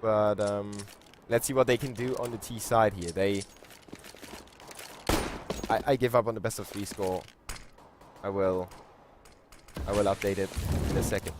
But let's see what they can do on the T side here. I give up on the best of 3 score. I will update it in a second.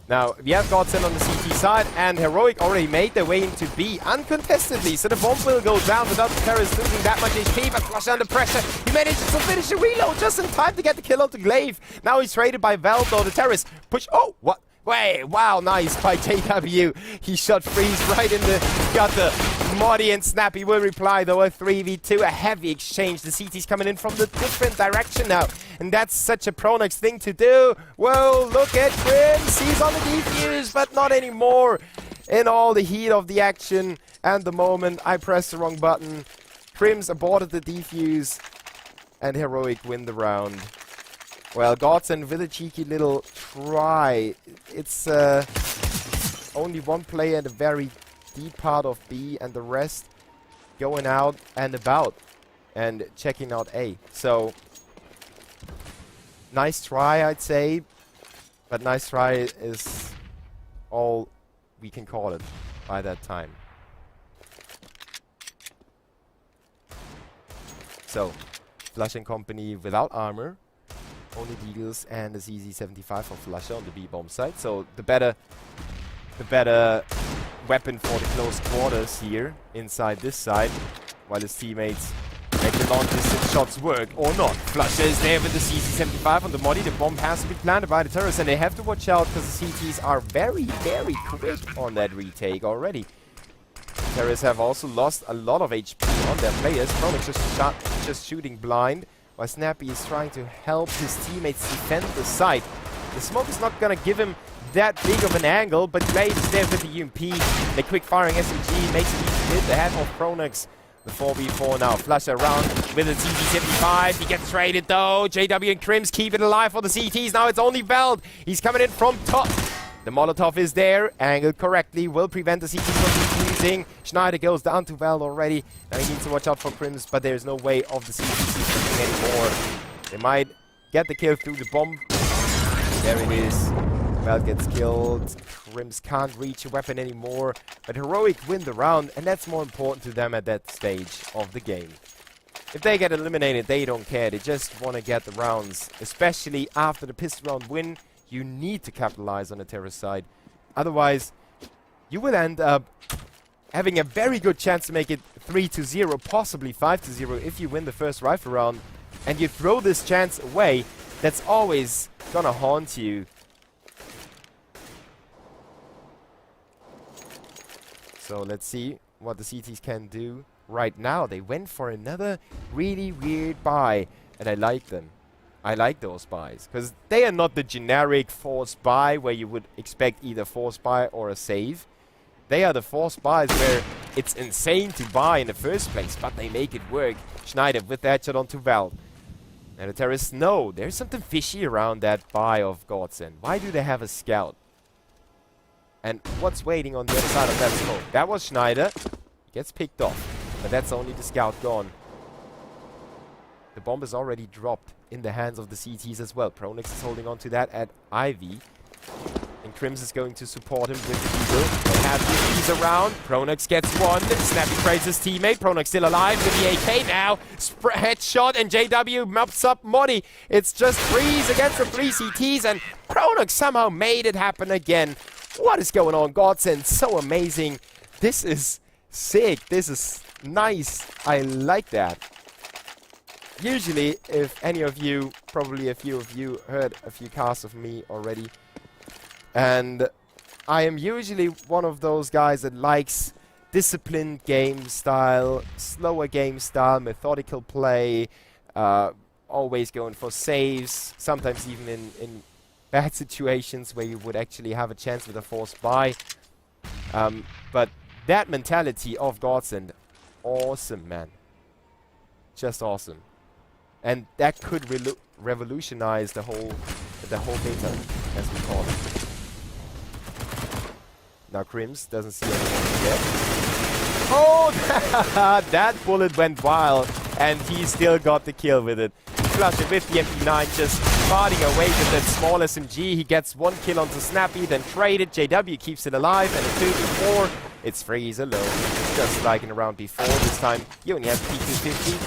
Now, we have Godsent on the CT side, and Heroic already made their way into B uncontestedly, so the bomb will go down without the terrorists losing that much HP, but Flush under pressure. He manages to finish a reload just in time to get the kill onto Glaive. Now he's traded by Valve, though the terrorists push. Oh, what? Wait, wow, nice by JW. He shot Freeze right in the gutter. Moddy and Snappy will reply, though, a 3v2, a heavy exchange. The CT's coming in from the different direction now, and that's such a Pronex thing to do. Whoa, look at Crims. He's on the defuse, but not anymore. In all the heat of the action and the moment, I pressed the wrong button. Crims aborted the defuse, and Heroic win the round. Well, Godsent with a cheeky little try. It's only one player in the very deep part of B, and the rest going out and about and checking out A. So, nice try, I'd say. But nice try is all we can call it by that time. So, Flush and company without armor. Only Deagles and the ZZ75 for Flusher on the B bomb side. So the better weapon for the close quarters here inside this side, while his teammates make the long distance shots work or not. Flusher is there with the ZZ75 on the Moddy. The bomb has to be planted by the terrorists, and they have to watch out because the CTs are very, very quick on that retake already. Terrorists have also lost a lot of HP on their players. Pronex just shooting blind, while Snappy is trying to help his teammates defend the site. The smoke is not going to give him that big of an angle, but Glaive is there with the UMP. The quick-firing SMG makes it easy to hit the head of Pronex. The 4v4 now. Flush around with a CT75. He gets traded though. JW and Crims keep it alive for the CTs. Now it's only Veld. He's coming in from top. The Molotov is there, angled correctly, will prevent the CT from defusing. Schneider goes down to Veld already. Now he needs to watch out for Crims, but there's no way of the CT anymore. They might get the kill through the bomb. There it is. Veld gets killed. Crims can't reach a weapon anymore. But Heroic win the round, and that's more important to them at that stage of the game. If they get eliminated, they don't care. They just want to get the rounds, especially after the pistol round win. You need to capitalize on the terrorist side. Otherwise, you will end up having a very good chance to make it 3-0, possibly 5-0 if you win the first rifle round. And you throw this chance away, that's always gonna haunt you. So let's see what the CTs can do right now. They went for another really weird buy, and I like them. I like those buys, because they are not the generic forced buy where you would expect either forced buy or a save. They are the forced buys where it's insane to buy in the first place, but they make it work. Schneider with that shot onto Val. And the terrorists know there's something fishy around that buy of Godsent. Why do they have a scout? And what's waiting on the other side of that smoke? That was Schneider. He gets picked off, but that's only the scout gone. The bomb is already dropped in the hands of the CTs as well. Pronex is holding on to that at Ivy. And Crims is going to support him with the Eagle. They have UPs around. Pronex gets one. Snappy trades his teammate. Pronex still alive with the AK now. Headshot, and JW mops up Moddy. It's just Freeze against the 3 CTs, and Pronex somehow made it happen again. What is going on, Godsent? So amazing. This is sick. This is nice. I like that. Usually, if any of you, probably a few of you, heard a few casts of me already, and I am usually one of those guys that likes disciplined game style, slower game style, methodical play, always going for saves, sometimes even in bad situations where you would actually have a chance with a forced buy. But that mentality of Godsent, awesome, man. Just awesome. And that could revolutionize the whole beta, as we call it. Now Crims doesn't see anyone yet. Oh, that bullet went wild, and he still got the kill with it. Flusher with the MP9 just farting away with that small SMG. He gets one kill onto Snappy, then traded. JW keeps it alive, and a 2v4. It's Freeze alone, just like in the round before. This time, you only have P250.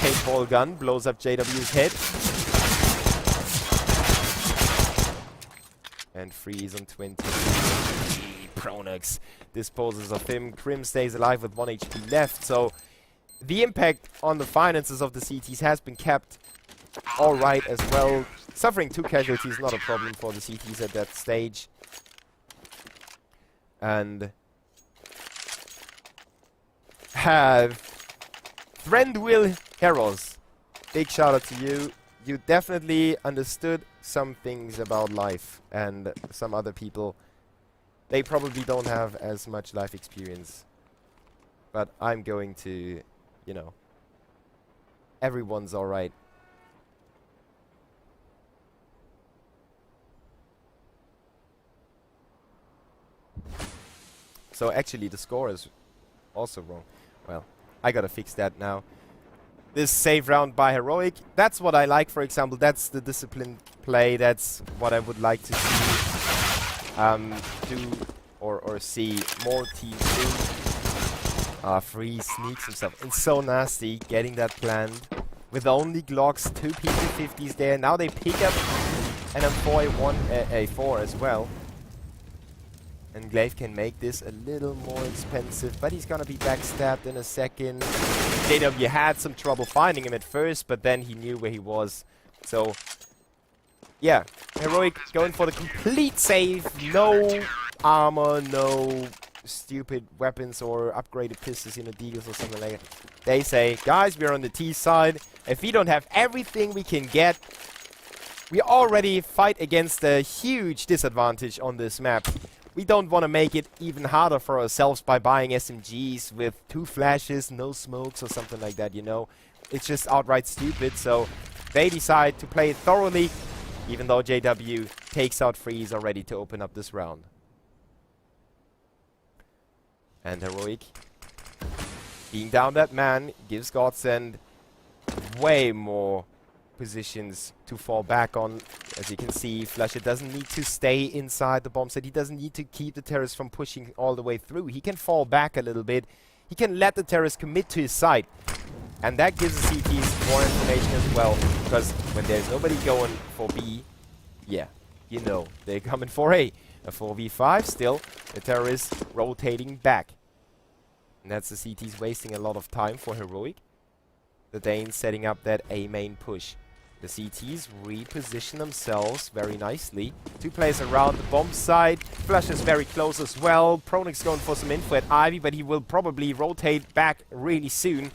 Paintball gun blows up JW's head. And Freeze on 20. Pronax disposes of him. Krim stays alive with 1 HP left. So the impact on the finances of the CTs has been kept alright as well. Suffering 2 casualties is not a problem for the CTs at that stage. And have Threndwill Heroes. Big shout out to you. You definitely understood some things about life, and some other people, they probably don't have as much life experience. But I'm going to, you know, everyone's alright. So actually the score is also wrong. Well, I gotta fix that now. This save round by Heroic, that's what I like, for example. That's the disciplined play. That's what I would like to see do or see more teams do. Freeze sneaks himself. It's so nasty getting that planned. With only Glocks, 2 P250s there. Now they pick up an M4A4 as well. And Glaive can make this a little more expensive, but he's gonna be backstabbed in a second. JW had some trouble finding him at first, but then he knew where he was. So, yeah, Heroic going for the complete save. No armor, no stupid weapons or upgraded pistols in the Deagles or something like that. They say, guys, we're on the T side. If we don't have everything we can get, we already fight against a huge disadvantage on this map. We don't want to make it even harder for ourselves by buying SMGs with 2 flashes, no smokes or something like that, you know. It's just outright stupid, so they decide to play it thoroughly, even though JW takes out Freeze already to open up this round. And Heroic, being down that man, gives Godsent way more positions to fall back on. As you can see, Flasher doesn't need to stay inside the bomb site. He doesn't need to keep the terrorists from pushing all the way through. He can fall back a little bit. He can let the terrorists commit to his side. And that gives the CTs more information as well. Because when there's nobody going for B, yeah, you know, they're coming for A. A 4v5 still. The terrorists rotating back. And that's the CTs wasting a lot of time for Heroic. The Danes setting up that A main push. The CTs reposition themselves very nicely. 2 players around the bomb site. Flash is very close as well. Pronax going for some info at Ivy, but he will probably rotate back really soon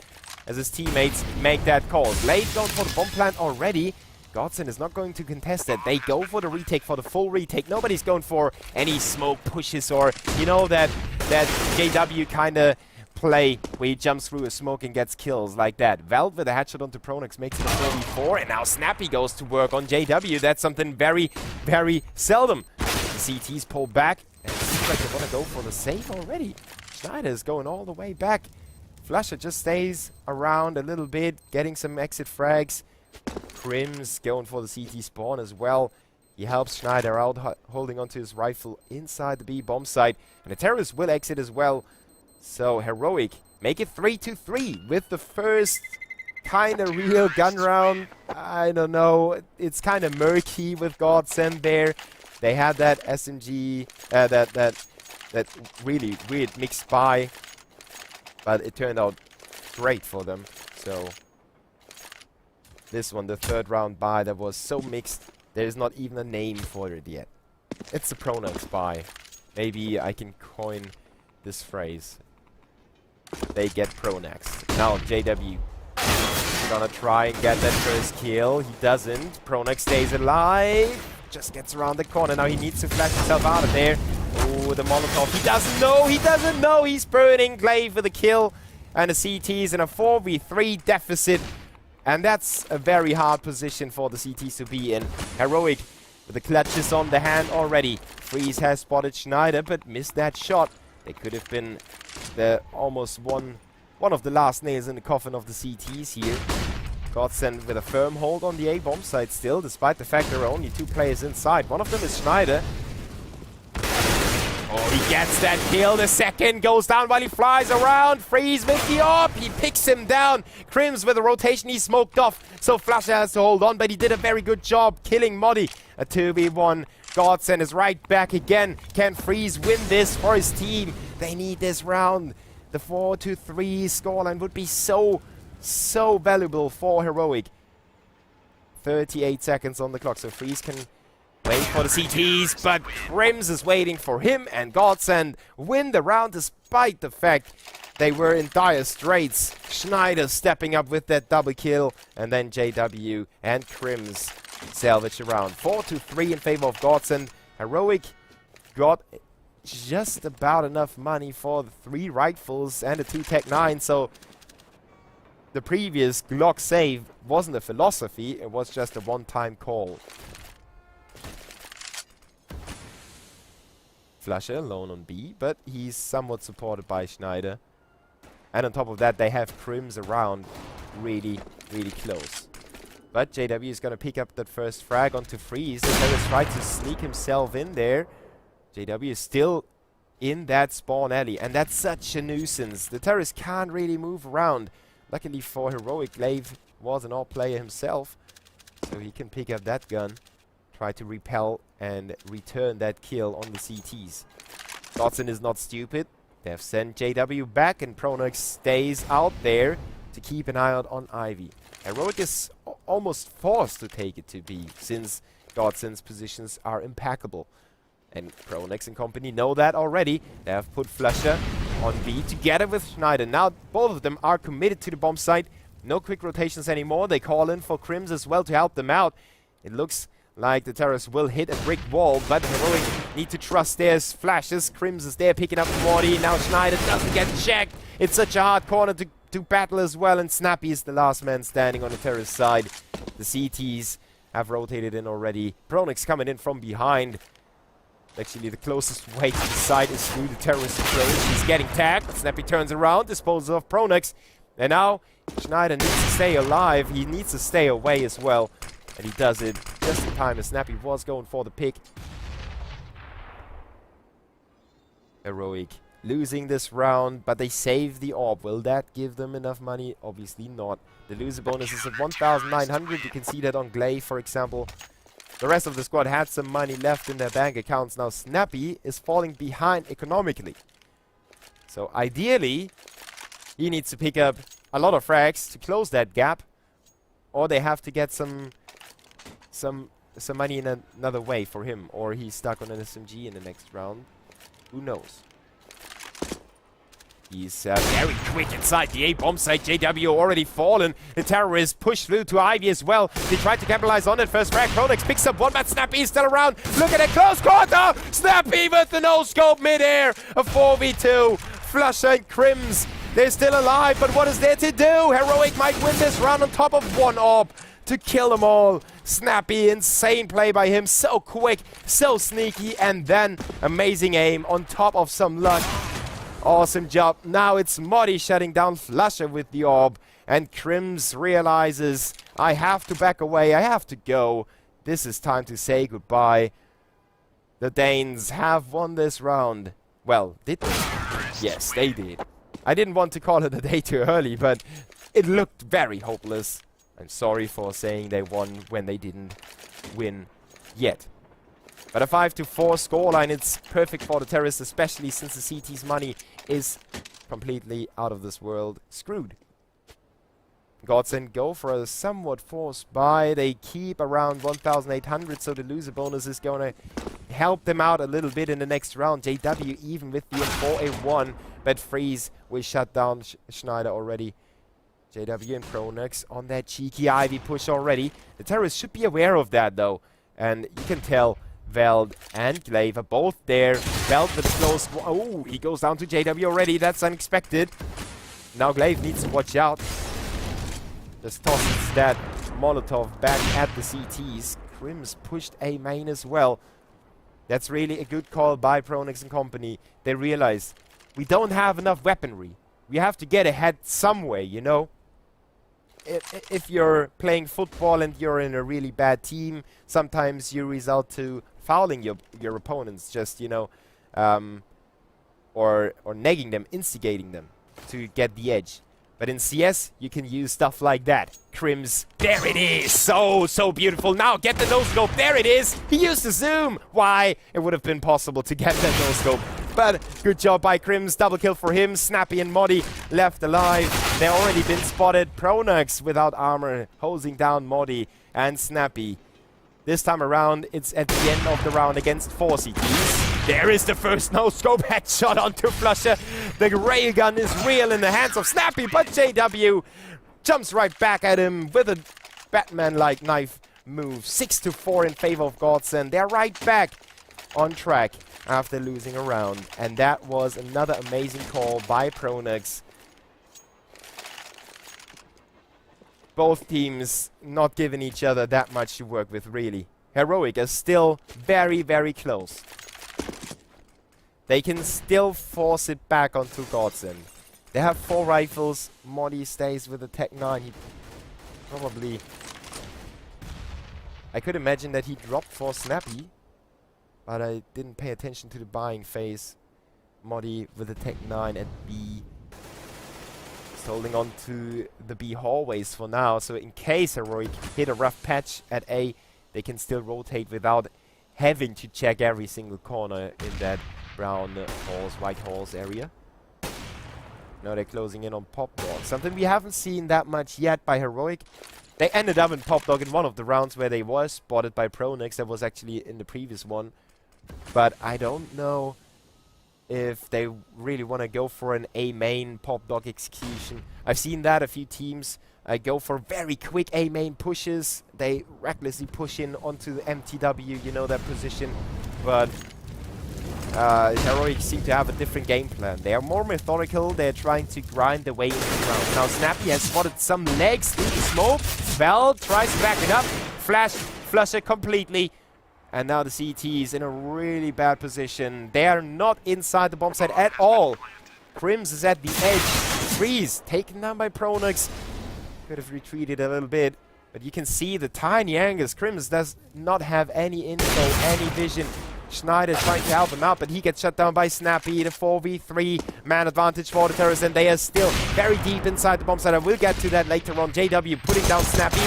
as his teammates make that call. Blade going for the bomb plant already. Godsent is not going to contest that. They go for the retake, for the full retake. Nobody's going for any smoke pushes or, you know, that JW kind of play where he jumps through a smoke and gets kills like that. Valve with a headshot onto Pronax makes it a 4v4, and now Snappy goes to work on JW. That's something very, very seldom. The CTs pull back, and it seems like they want to go for the save already. Schneider is going all the way back. Flasher just stays around a little bit, getting some exit frags. Krim's going for the CT spawn as well. He helps Schneider out, holding onto his rifle inside the B bomb site, and the terrorists will exit as well. So Heroic make it 3-3 with the first kind of real gun round. I don't know. It's kind of murky with Godsent there. They had that SMG, that really weird mixed buy, but it turned out great for them. So this one, the 3rd round buy, that was so mixed. There's not even a name for it yet. It's a Pronax buy. Maybe I can coin this phrase. They get Pronax. Now JW gonna try and get that first kill. He doesn't. Pronax stays alive. Just gets around the corner. Now he needs to flash himself out of there. Oh, the Molotov. He doesn't know. He doesn't know. He's burning. Glaive with a kill. And the CT's in a 4v3 deficit. And that's a very hard position for the CTs to be in. Heroic with the clutches on the hand already. Freeze has spotted Schneider, but missed that shot. It could have been the almost one of the last nails in the coffin of the CTs here. Godsent with a firm hold on the A bomb site still, despite the fact there are only 2 players inside. One of them is Schneider. Oh, He gets that kill. The second goes down while he flies around. Freeze with the AWP. He picks him down. Crims with a rotation. He smoked off. So Flasher has to hold on, but he did a very good job killing Modi. A 2v1. Godsent is right back again. Can Freeze win this for his team? They need this round. The 4-3 scoreline would be so valuable for Heroic. 38 seconds on the clock, so Freeze can wait for the CTs, but Crims is waiting for him, and Godsent win the round despite the fact they were in dire straits. Schneider stepping up with that double kill, and then JW and Crims salvage the round. 4-3 in favor of Godsent. Heroic got just about enough money for the 3 rifles and the 2 Tech 9, so the previous Glock save wasn't a philosophy, it was just a one-time call. Flasher alone on B, but he's somewhat supported by Schneider. And on top of that, they have Crims around really close. But JW is going to pick up that first frag onto Freeze. And has tried to sneak himself in there. JW is still in that spawn alley, and that's such a nuisance. The terrorist can't really move around. Luckily for Heroic, Glaive was an AWP player himself, so he can pick up that gun, try to repel and return that kill on the CTs. Godsent is not stupid. They have sent JW back, and Pronox stays out there to keep an eye out on Ivy. Heroic is almost forced to take it to B, since Godsent's positions are impeccable. And Pronex and company know that already. They have put Flusher on B together with Schneider. Now both of them are committed to the bomb site. No quick rotations anymore. They call in for Crims as well to help them out. It looks like the terrorists will hit a brick wall, but Heroic need to trust their flashes. Crims is there picking up Morty. Now Schneider doesn't get checked. It's such a hard corner to battle as well, and Snappy is the last man standing on the terrorist side. The CTs have rotated in already. Pronex coming in from behind. Actually, the closest way to the side is through the terrorist approach. He's getting tagged. Snappy turns around, disposes of Pronex. And now, Schneider needs to stay alive. He needs to stay away as well. And he does it just in time as Snappy was going for the pick. Heroic losing this round, but they save the AWP. Will that give them enough money? Obviously not. The loser bonus is at 1,900. You can see that on Glaive, for example. The rest of the squad had some money left in their bank accounts. Now Snappy is falling behind economically. So ideally, he needs to pick up a lot of frags to close that gap. Or they have to get some money in another way for him. Or he's stuck on an SMG in the next round. Who knows? He's very quick inside the A bomb site. JW already fallen. The terrorists push through to Ivy as well. They tried to capitalize on it. First frag. Pronex picks up one, but Snappy is still around. Look at it. Close quarter. Snappy with the no-scope mid-air. A 4v2. Flusher and Crims. They're still alive, but what is there to do? Heroic might win this round on top of one AWP to kill them all. Snappy, insane play by him. So quick, so sneaky, and then amazing aim on top of some luck. Awesome job. Now it's Modi shutting down Flusher with the AWP. And Crims realizes, I have to back away. I have to go. This is time to say goodbye. The Danes have won this round. Well, did they? Yes, they did. I didn't want to call it a day too early, but it looked very hopeless. I'm sorry for saying they won when they didn't win yet. But a 5-4 scoreline, it's perfect for the terrorists, especially since the CT's money is completely out of this world screwed. Godsent go for a somewhat forced buy. They keep around 1,800, so the loser bonus is going to help them out a little bit in the next round. JW even with the M4A1, but Freeze will shut down Schneider already. JW and Pronex on that cheeky Ivy push already. The terrorists should be aware of that though, and you can tell Veld and Glaive are both there. Veld with a close. Oh, he goes down to JW already. That's unexpected. Now Glaive needs to watch out. Just tosses that Molotov back at the CTs. Crims pushed A main as well. That's really a good call by Pronex and company. They realize we don't have enough weaponry. We have to get ahead some way, you know. If you're playing football and you're in a really bad team, sometimes you result to fouling your opponents. Just, you know, or negging them, instigating them to get the edge. But in CS, you can use stuff like that. Crims, there it is! So beautiful. Now get the no-scope, there it is! He used the zoom! Why? It would have been possible to get that no-scope. But good job by Crims, double kill for him. Snappy and Modi left alive. They've already been spotted. Pronax without armor, hosing down Modi and Snappy. This time around, it's at the end of the round against 4 CTs. There is the first no-scope headshot onto Flusher. The railgun is real in the hands of Snappy, but JW jumps right back at him with a Batman-like knife move. 6-4 in favor of Godsent. They're right back on track after losing a round. And that was another amazing call by Pronax. Both teams not giving each other that much to work with, really. Heroic is still very, very close. They can still force it back onto Godsent. They have 4 rifles. Modi stays with the Tech 9. He probably... I could imagine that he dropped for Snappy, but I didn't pay attention to the buying phase. Modi with the Tech 9 at B. Just holding on to the B hallways for now, so in case Heroic hit a rough patch at A, they can still rotate without having to check every single corner in that brown halls, white halls area. Now they're closing in on Pop Dog. Something we haven't seen that much yet by Heroic. They ended up in Pop Dog in one of the rounds where they were spotted by Pronax. That was actually in the previous one. But I don't know if they really want to go for an A main Pop Dog execution. I've seen that a few teams go for very quick A main pushes. They recklessly push in onto the MTW, you know that position. But Heroic seem to have a different game plan. They are more methodical. They're trying to grind their way into the round. Now Snappy has spotted some legs through the smoke. Vel tries to back it up. Flusher completely. And now the CT's in a really bad position. They are not inside the bomb site at all. Crims is at the edge. Freeze taken down by Pronax. Could have retreated a little bit. But you can see the tiny angles. Crims does not have any info, any vision. Schneider trying to help him out, but he gets shut down by Snappy. The 4v3 man advantage for the terrorists, and they are still very deep inside the bomb site. I will get to that later on. JW putting down Snappy.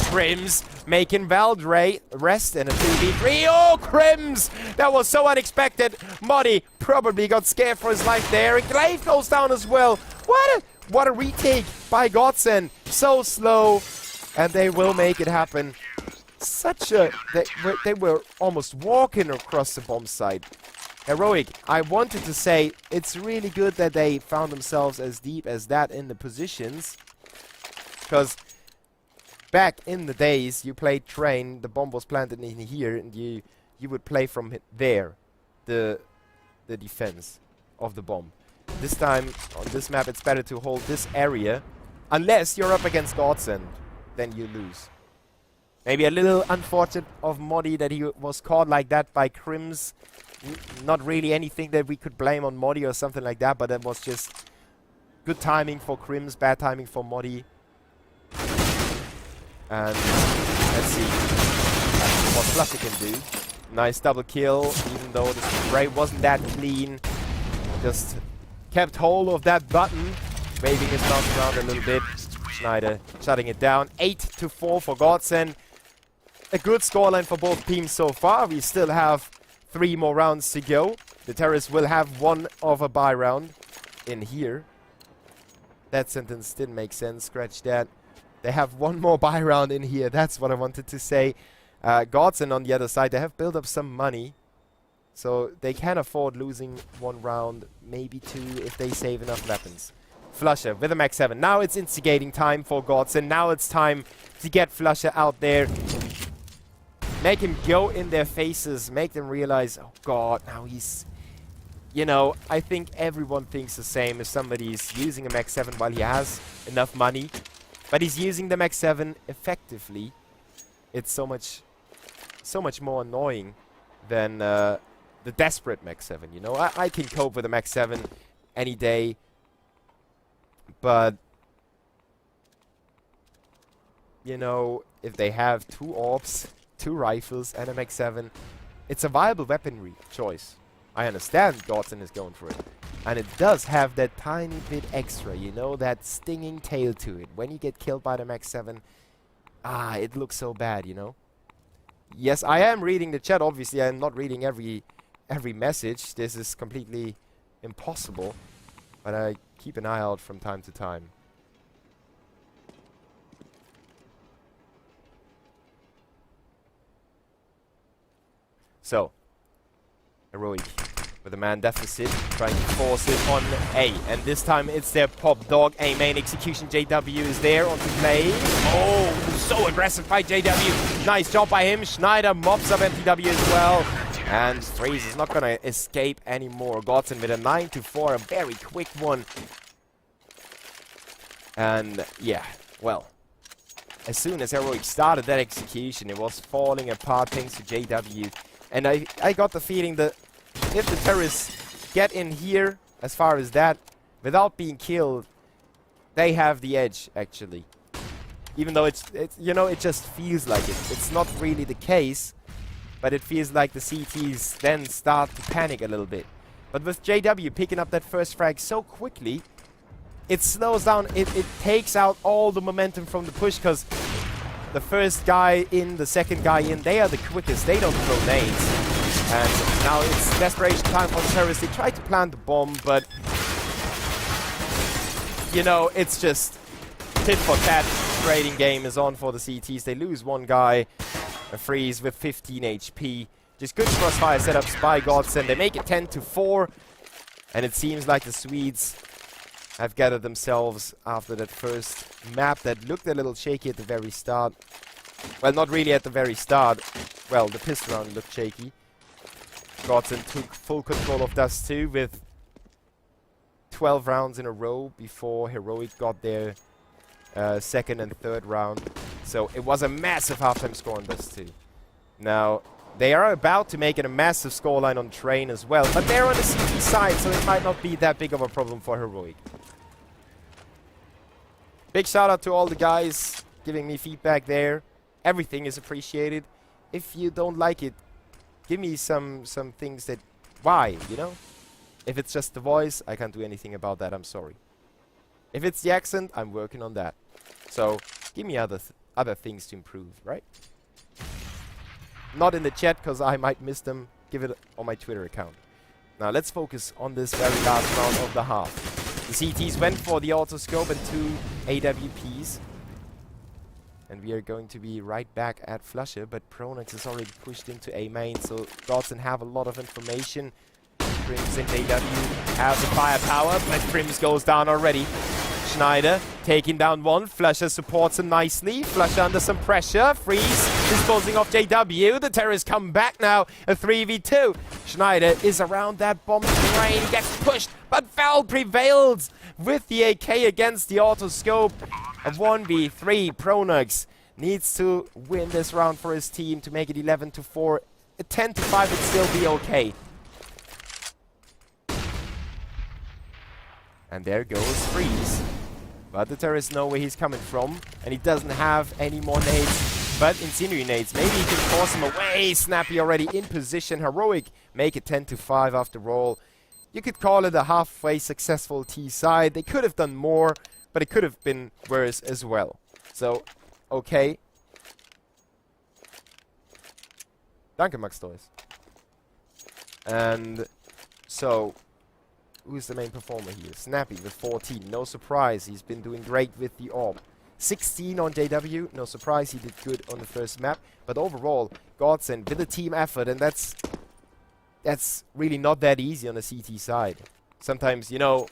Crims making Valdre rest in a 2v3. Oh, Crims! That was so unexpected. Modi probably got scared for his life there. Glaive goes down as well. What a retake by Godsent. So slow, and they will make it happen. They were almost walking across the bomb site. Heroic, I wanted to say it's really good that they found themselves as deep as that in the positions, because back in the days you played train, the bomb was planted in here, and you would play from there the defense of the bomb. This time on this map it's better to hold this area, unless you're up against Godsent, then you lose. Maybe a little unfortunate of Modi that he was caught like that by Crims. Not really anything that we could blame on Modi or something like that, but that was just good timing for Crims, bad timing for Modi. And let's see what Flusher can do. Nice double kill, even though the spray wasn't that clean. Just kept hold of that button, waving his mouse around a little bit. Schneider shutting it down. 8-4 for Godsent. A good scoreline for both teams so far. We still have 3 more rounds to go. The terrorists will have one of a bye round in here. That sentence didn't make sense. Scratch that. They have one more bye round in here. That's what I wanted to say. Godsent on the other side, they have built up some money. So they can afford losing 1 round, maybe 2 if they save enough weapons. Flusher with a Max 7. Now it's instigating time for Godsent. Now it's time to get Flusher out there. Make him go in their faces. Make them realize, oh god, now he's... You know, I think everyone thinks the same. If somebody's using a Max 7 while he has enough money, but he's using the Max 7 effectively, it's so much more annoying than the desperate Max 7, you know? I can cope with a Max 7 any day. But, you know, if they have 2 AWPs, 2 rifles, and a Max 7, it's a viable weaponry choice. I understand Godsent is going for it. And it does have that tiny bit extra, you know, that stinging tail to it. When you get killed by the MAP2, it looks so bad, you know. Yes, I am reading the chat. Obviously, I am not reading every message. This is completely impossible. But I keep an eye out from time to time. So, Heroic with a man deficit, trying to force it on A. And this time it's their pop dog. A main execution. JW is there on to play. Oh, so aggressive by JW. Nice job by him. Schneider mops up MTW as well. And Freeze is not going to escape anymore. Godsent with a 9-4, a very quick one. And yeah, well, as soon as Heroic started that execution, it was falling apart thanks to JW. And I got the feeling that if the terrorists get in here, as far as that, without being killed, they have the edge, actually. Even though it's you know, it just feels like it. It's not really the case, but it feels like the CTs then start to panic a little bit. But with JW picking up that first frag so quickly, it slows down, it takes out all the momentum from the push, because the first guy in, the second guy in, they are the quickest, they don't throw nades. And now it's desperation time for the terrorists. They try to plant the bomb, but you know, it's just tit for tat. Trading game is on for the CTs. They lose one guy, a Freeze with 15 HP. Just good crossfire setups by Godsent. They make it 10-4, and it seems like the Swedes have gathered themselves after that first map that looked a little shaky at the very start. Well, not really at the very start. Well, the pistol round looked shaky. Godsent took full control of Dust 2 with 12 rounds in a row before Heroic got their second and third round. So it was a massive halftime score on Dust 2. Now, they are about to make it a massive scoreline on Train as well, but they're on the CT side, so it might not be that big of a problem for Heroic. Big shout out to all the guys giving me feedback there. Everything is appreciated. If you don't like it, give me some things that, why, you know? If it's just the voice, I can't do anything about that, I'm sorry. If it's the accent, I'm working on that. So, give me other things to improve, right? Not in the chat, because I might miss them. Give it on my Twitter account. Now, let's focus on this very last round of the half. The CTs went for the autoscope and 2 AWPs. And we are going to be right back at Flusher, but Pronax is already pushed into A main, so Godsent have a lot of information. Prims and AW have the firepower, but Prims goes down already. Schneider taking down one. Flusher supports him nicely. Flusher under some pressure. Freeze disposing of JW. The terrorists come back now. A 3v2. Schneider is around that bomb train. Gets pushed, but Val prevails with the AK against the autoscope. A 1v3. Pronax needs to win this round for his team to make it 11-4. A 10-5 would still be okay. And there goes Freeze. But the terrorists know where he's coming from, and he doesn't have any more nades, but incendiary nades. Maybe he can force him away. Snappy already in position. Heroic make it 10-5 after all. You could call it a halfway successful T side. They could have done more, but it could have been worse as well. So, okay. Danke, Max Dois. And so, who's the main performer here? Snappy with 14. No surprise, he's been doing great with the AWP. 16 on JW. No surprise, he did good on the first map. But overall, Godsent with a team effort, and that's really not that easy on the CT side. Sometimes, you know,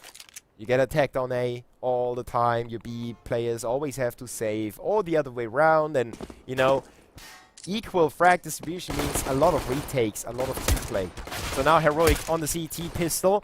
you get attacked on A all the time. Your B players always have to save, or the other way around. And, you know, equal frag distribution means a lot of retakes, a lot of team play. So now Heroic on the CT pistol.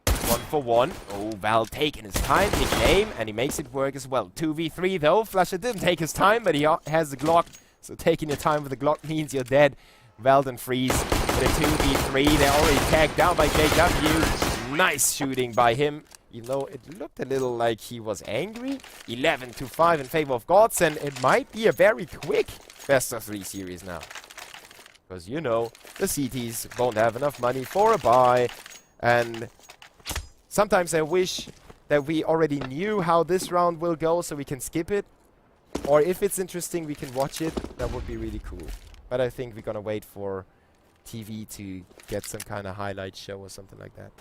1-for-1. Oh, Val taking his time, taking aim, and he makes it work as well. 2v3 though. Flusher didn't take his time, but he has the Glock. So taking your time with the Glock means you're dead. Val and Freeze with a 2v3. They're already tagged down by JW. Nice shooting by him. Even though it looked a little like he was angry. 11-5 in favor of Godsent. It might be a very quick best of 3 series now. Because, you know, the CTs won't have enough money for a buy. And Sometimes I wish that we already knew how this round will go so we can skip it. Or if it's interesting, we can watch it. That would be really cool. But I think we're gonna wait for TV to get some kind of highlight show or something like that.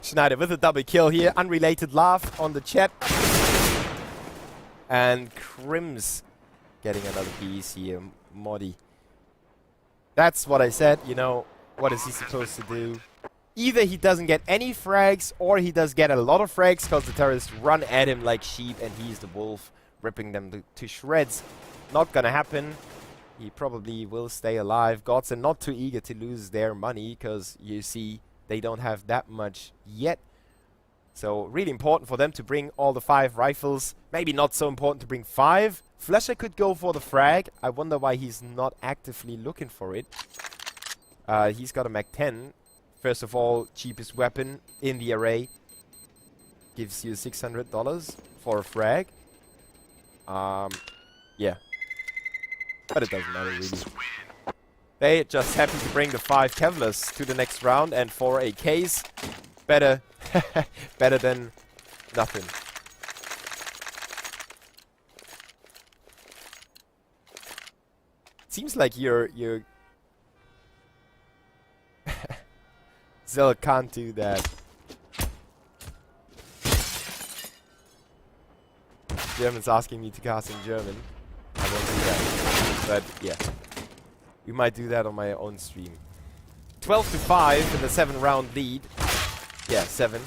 Schneider with a double kill here. Unrelated laugh on the chat. And Crims getting another piece here. Modi. That's what I said, you know. What is he supposed to do? Either he doesn't get any frags, or he does get a lot of frags because the terrorists run at him like sheep and he's the wolf, ripping them to shreds. Not gonna happen. He probably will stay alive. Godsent not too eager to lose their money because you see they don't have that much yet. So really important for them to bring all the 5 rifles. Maybe not so important to bring 5. Flusher could go for the frag. I wonder why he's not actively looking for it. He's got a MAP2. First of all, cheapest weapon in the array. Gives you $600 for a frag. Yeah. But it doesn't matter really. They just happen to bring the 5 Kevlars to the next round, and for a case, better better than nothing. Seems like you're Zell can't do that. German's asking me to cast in German. I won't do that. But yeah. We might do that on my own stream. 12-5 in the 7-round lead. Yeah, 7.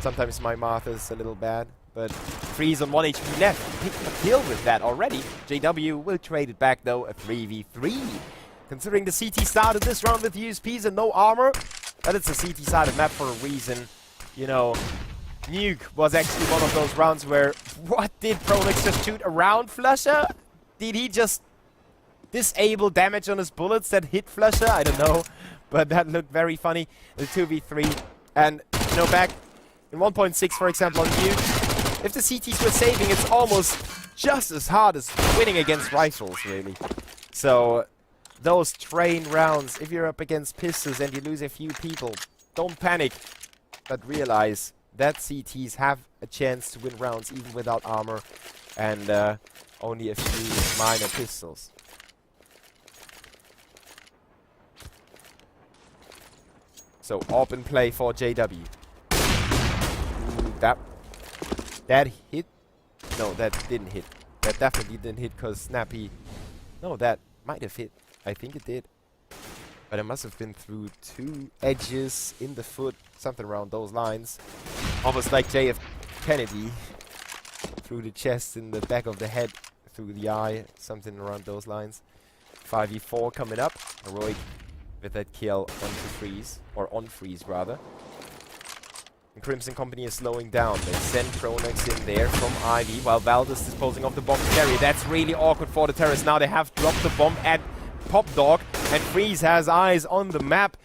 Sometimes my math is a little bad. But Freeze on 1 HP left. Picked a kill with that already. JW will trade it back though, a 3v3. Considering the CT started this round with USPs and no armor. But it's a CT-sided map for a reason. You know, Nuke was actually one of those rounds where... What did Prolex just shoot around Flusher? Did he just disable damage on his bullets that hit Flusher? I don't know. But that looked very funny. The 2v3. And, you know, back in 1.6, for example, on Nuke, if the CTs were saving, it's almost just as hard as winning against rifles, really. So... those train rounds, if you're up against pistols and you lose a few people, don't panic, but realize that CTs have a chance to win rounds even without armor and only a few minor pistols. So, open play for JW. Ooh, that hit? No, that didn't hit. That definitely didn't hit because Snappy... No, that might have hit. I think it did. But it must have been through 2 edges in the foot, something around those lines. Almost like JF Kennedy. Through the chest, in the back of the head, through the eye, something around those lines. 5v4 coming up. Heroic with that kill onto Freeze, or on Freeze rather. And Crimson Company is slowing down. They send Pronex in there from Ivy, while Valdez disposing of the bomb carrier. That's really awkward for the terrorists. Now they have dropped the bomb at Pop Dog, and Freeze has eyes on the map.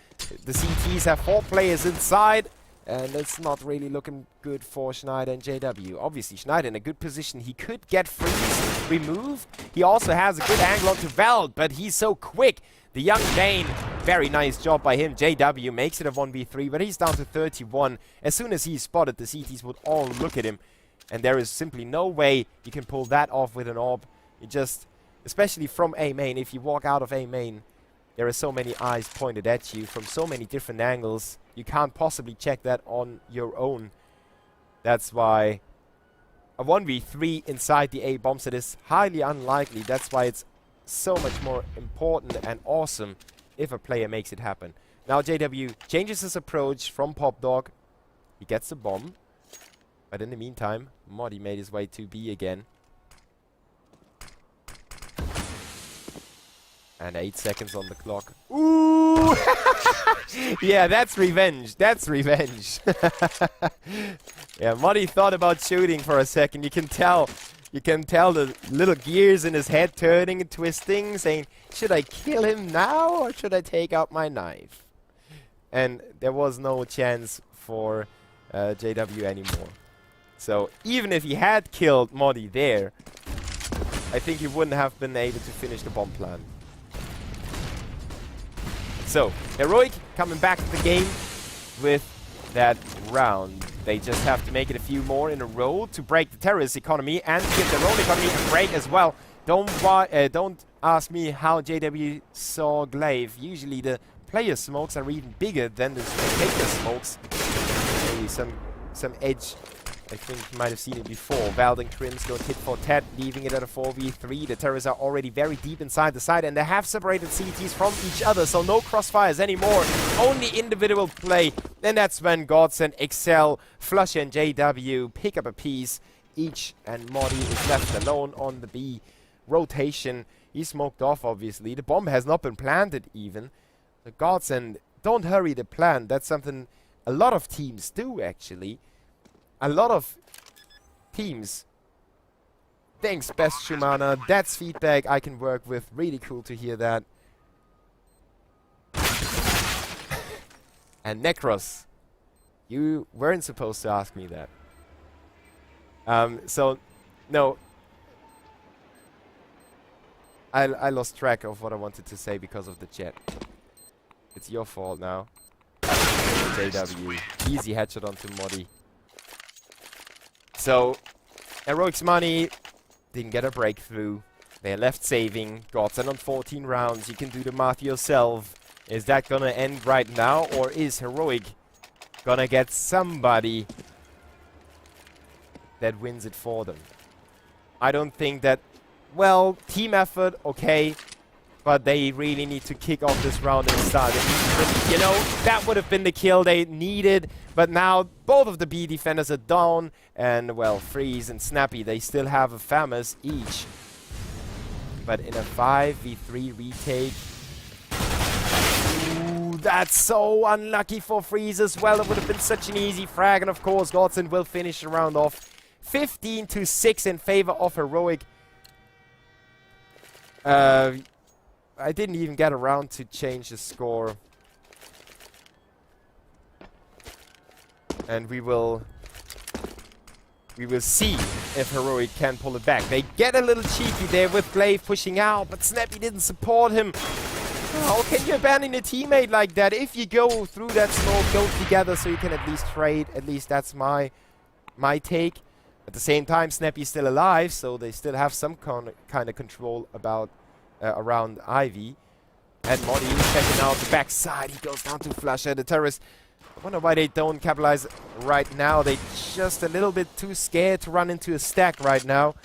The CTs have 4 players inside, and it's not really looking good for Schneider and JW. Obviously, Schneider in a good position. He could get Freeze removed. He also has a good angle onto Vald, but he's so quick. The young Dane, very nice job by him. JW makes it a 1v3, but he's down to 31. As soon as he's spotted, the CTs would all look at him, and there is simply no way you can pull that off with an AWP. You just... especially from A main, if you walk out of A main, there are so many eyes pointed at you from so many different angles. You can't possibly check that on your own. That's why a 1v3 inside the A bomb set is highly unlikely. That's why it's so much more important and awesome if a player makes it happen. Now JW changes his approach from Pop Dog. He gets the bomb. But in the meantime, Modi made his way to B again. And 8 seconds on the clock. Ooh! Yeah, that's revenge. That's revenge. Yeah, Modi thought about shooting for a second. You can tell the little gears in his head turning and twisting, saying, should I kill him now or should I take out my knife? And there was no chance for JW anymore. So even if he had killed Modi there, I think he wouldn't have been able to finish the bomb plan. So, Heroic coming back to the game with that round. They just have to make it a few more in a row to break the terrorist economy and give their own economy a break as well. Don't ask me how JW saw Glaive. Usually the player smokes are even bigger than the spectator smokes. Maybe some edge. I think you might have seen it before. Vald and Crims go tit for tat, leaving it at a 4v3. The terrorists are already very deep inside the site, and they have separated CTs from each other, so no crossfires anymore. Only individual play. Then that's when Godsent, Excel, Flusher, and JW pick up a piece each, and Modi is left alone on the B rotation. He's smoked off, obviously. The bomb has not been planted even. The Godsent, don't hurry the plan. That's something a lot of teams do, actually. A lot of teams. Thanks, Best Shumana. That's feedback I can work with. Really cool to hear that. And Necros, you weren't supposed to ask me that. So, no. I lost track of what I wanted to say because of the chat. It's your fault now. JW. Easy headshot onto Modi. So, Heroic's money didn't get a breakthrough. They're left saving. Godsent on 14 rounds. You can do the math yourself. Is that gonna end right now, or is Heroic gonna get somebody that wins it for them? I don't think that... Well, team effort, okay. But they really need to kick off this round and start it. You know, that would have been the kill they needed. But now both of the B defenders are down. And, well, Freeze and Snappy, they still have a Famous each. But in a 5v3 retake... Ooh, that's so unlucky for Freeze as well. It would have been such an easy frag. And, of course, Godsent will finish the round off 15-6 in favor of Heroic. I didn't even get around to change the score. And we will see if Heroic can pull it back. They get a little cheeky there with Glaive pushing out, but Snappy didn't support him. How can you abandon a teammate like that? If you go through that smoke, go together so you can at least trade. At least that's my take. At the same time, Snappy's still alive, so they still have some kind of control about around Ivy. And Modi checking out the backside. He goes down to Flusher. The terrorists, I wonder why they don't capitalize right now. They're just a little bit too scared to run into a stack right now.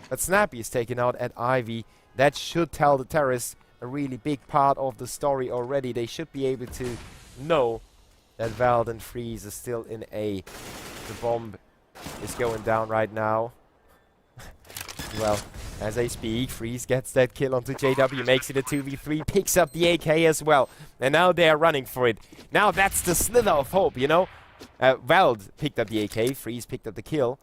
But Snappy is taken out at Ivy. That should tell the terrorists a really big part of the story already. They should be able to know that Vald and Freeze is still in A. The bomb is going down right now. Well, as I speak, Freeze gets that kill onto JW, makes it a 2v3, picks up the AK as well. And now they are running for it. Now that's the slither of hope, you know? Vald picked up the AK, Freeze picked up the kill.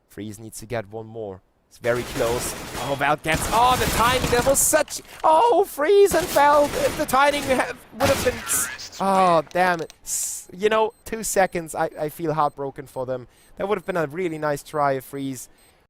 Freeze needs to get one more. It's very close. Oh, Vald gets... Oh, the timing, there was such... Oh, Freeze and Vald, if the timing would have been... Oh, damn it. You know, 2 seconds, I feel heartbroken for them. That would have been a really nice try if Freeze